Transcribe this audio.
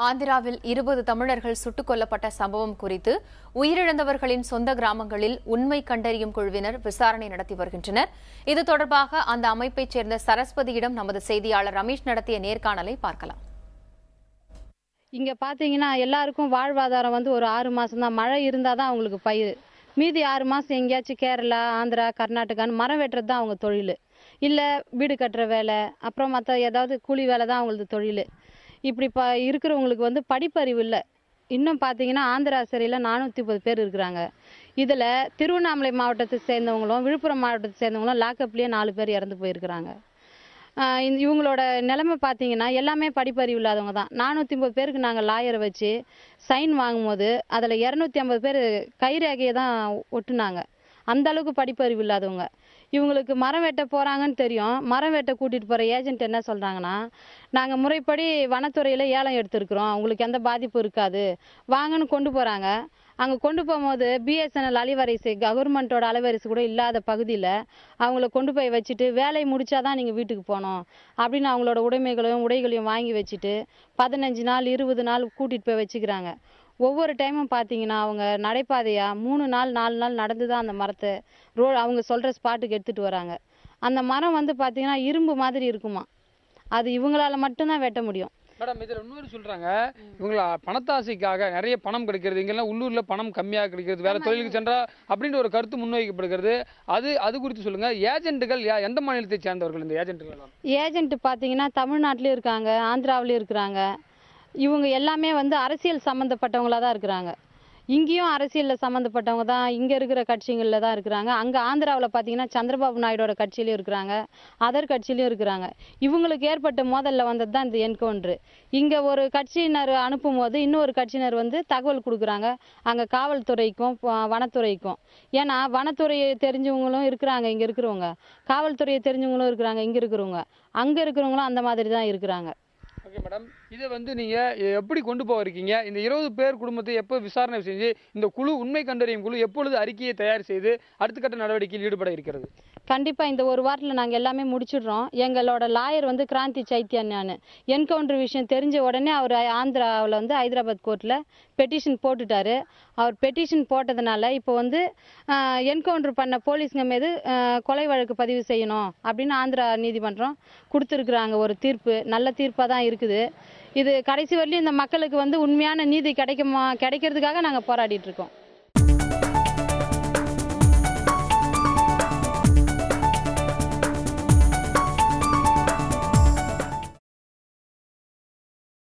ஆந்திராவில் 20 தமிழர்கள் சுட்டுக் கொல்லப்பட்ட சம்பவம் குறித்து உயிரிழந்தவர்களின் சொந்த கிராமங்களில் உண்மை கண்டறியும் குழுவினர் விசாரணை நடத்தி வருகின்றனர். இது தொடர்பாக அந்த அமைப்பைச் சேர்ந்த சரஸ்வதியிடம் நமது செய்தியாளர் ரமேஷ் நடத்திய நேர்காணலை பார்க்கலாம். இங்க பாத்தீங்கன்னா எல்லாருக்கும் வாழ்வாதாரம் ஒரு 6 மாசம் தான். மழை இருந்தாதான் அவங்களுக்கு பயிர். மீதி 6 மாசம் எங்கேயாச்சும் கேரளா, ஆந்திரா, கர்நாடகான்னு மரம் வெட்டுறது தான் அவங்க தொழில். இல்லை வீடு கட்டுற வேலை, அப்புறம் மற்ற ஏதாவது கூலி வேலை தான் அவங்களது தொழில். இப்படி இருக்கிறவங்களுக்கு படிப்பறிவு இல்லை. இன்னும் பார்த்தீங்கன்னா ஆந்திரா சிறையில் 430 பேர் இருக்கிறாங்க. இதில் திருவண்ணாமலை மாவட்டத்தை சேர்ந்தவங்களும் விழுப்புரம் மாவட்டத்தை சேர்ந்தவங்களும் லாக்அப்லேயே 4 பேர் இறந்து போயிருக்கிறாங்க. இவங்களோட நிலைமை பார்த்தீங்கன்னா எல்லாமே படிப்பறிவு இல்லாதவங்க தான். 430 பேருக்கு நாங்கள் லாயரை வச்சு சைன் வாங்கும்போது அதில் 250 பேர் கைரேகையை தான் ஒட்டுனாங்க. அந்த அளவுக்கு படிப்பறிவு இல்லாதவங்க. இவங்களுக்கு மரம் வெட்ட போகிறாங்கன்னு தெரியும். மரம் வெட்ட கூட்டிகிட்டு போகிற ஏஜென்ட் என்ன சொல்கிறாங்கன்னா, நாங்கள் முறைப்படி வனத்துறையில் ஏலம் எடுத்திருக்கிறோம், உங்களுக்கு எந்த பாதிப்பும் இருக்காது, வாங்கன்னு கொண்டு போகிறாங்க. அங்கே கொண்டு போகும்போது பிஎஸ்என்எல் அலைவரிசை, கவர்மெண்ட்டோட அலைவரிசை கூட இல்லாத பகுதியில் அவங்கள கொண்டு போய் வச்சுட்டு வேலையை முடிச்சாதான் நீங்கள் வீட்டுக்கு போகணும் அப்படின்னு அவங்களோட உடைகளையும் வாங்கி வச்சுட்டு 15 நாள் 20 நாள் கூட்டிகிட்டு போய் வச்சுக்கிறாங்க. ஒவ்வொரு டைமும் பார்த்தீங்கன்னா அவங்க நடைபாதையாக 3 நாள் 4 நாள் நடந்து தான் அந்த மரத்தை அவங்க சொல்கிற ஸ்பாட்டுக்கு எடுத்துகிட்டு வராங்க. அந்த மரம் பார்த்தீங்கன்னா இரும்பு மாதிரி இருக்குமா. அது இவங்களால மட்டும்தான் வெட்ட முடியும். மேடம், இதில் இன்னொரு சொல்கிறாங்க, இவங்கள பணத்தாசைக்காக நிறைய பணம் கிடைக்கிறது, இங்கெல்லாம் உள்ளூரில் பணம் கம்மியாக கிடைக்கிறது, வேறு தொழிலுக்கு சென்றால் அப்படின்ற ஒரு கருத்து முன்வைக்கப்படுகிறது. அது குறித்து சொல்லுங்கள். ஏஜென்ட்டுகள் எந்த மாநிலத்தை சேர்ந்தவர்கள் இந்த ஏஜென்ட்டுகள்? ஏஜென்ட் பார்த்தீங்கன்னா தமிழ்நாட்டிலையும் இருக்காங்க, ஆந்திராவிலையும் இருக்கிறாங்க. இவங்க எல்லாமே அரசியல் சம்மந்தப்பட்டவங்களாக தான் இருக்கிறாங்க. இங்கேயும் அரசியலில் சம்மந்தப்பட்டவங்க தான், இங்கே இருக்கிற கட்சிகளில் தான் இருக்கிறாங்க. அங்கே ஆந்திராவில் பார்த்தீங்கன்னா சந்திரபாபு நாயுடோட கட்சியிலையும் இருக்கிறாங்க, அதர் கட்சியிலையும் இருக்கிறாங்க. இவங்களுக்கு ஏற்பட்ட மோதலில் வந்தது தான் இந்த என்கவுண்டர். இங்கே ஒரு கட்சியினர் அனுப்பும் போது இன்னொரு கட்சியினர் தகவல் கொடுக்குறாங்க அங்கே காவல்துறைக்கும் வனத்துறைக்கும். ஏன்னா வனத்துறையை தெரிஞ்சவங்களும் இருக்கிறாங்க இங்கே இருக்கிறவங்க, காவல்துறையை தெரிஞ்சவங்களும் இருக்கிறாங்க இங்கே இருக்கிறவங்க, அங்கே இருக்கிறவங்களும் அந்த மாதிரி தான் இருக்கிறாங்க. ஓகே மேடம், இதை நீங்கள் எப்படி கொண்டு போக இருக்கீங்க? இந்த 20 பேர் குடும்பத்தை எப்போ விசாரணை செஞ்சு இந்த குழு, உண்மை கண்டறியும் குழு எப்பொழுது அறிக்கையை தயார் செய்து அடுத்த கட்ட நடவடிக்கையில் ஈடுபட இருக்கிறது? கண்டிப்பாக இந்த ஒரு வாரத்தில் நாங்கள் எல்லாமே முடிச்சிடுறோம். எங்களோட லாயர் கிராந்தி சைத்தியன்யான்னு என்கவுண்டர் விஷயம் தெரிஞ்ச உடனே அவர் ஆந்திராவில் ஹைதராபாத் கோர்ட்டில் பெட்டிஷன் போட்டுட்டாரு. அவர் பெட்டிஷன் போட்டதுனால இப்போ என்கவுண்டர் பண்ண போலீஸுங்க மீது கொலை வழக்கு பதிவு செய்யணும் அப்படின்னு ஆந்திரா நீதிமன்றம் கொடுத்துருக்குறாங்க. ஒரு தீர்ப்பு நல்ல தீர்ப்பாக தான் இருக்குது. இது கடைசி வரலையும் இந்த மக்களுக்கு உண்மையான நீதி கிடைக்கிறதுக்காக நாங்கள் போராடிட்டு இருக்கோம்.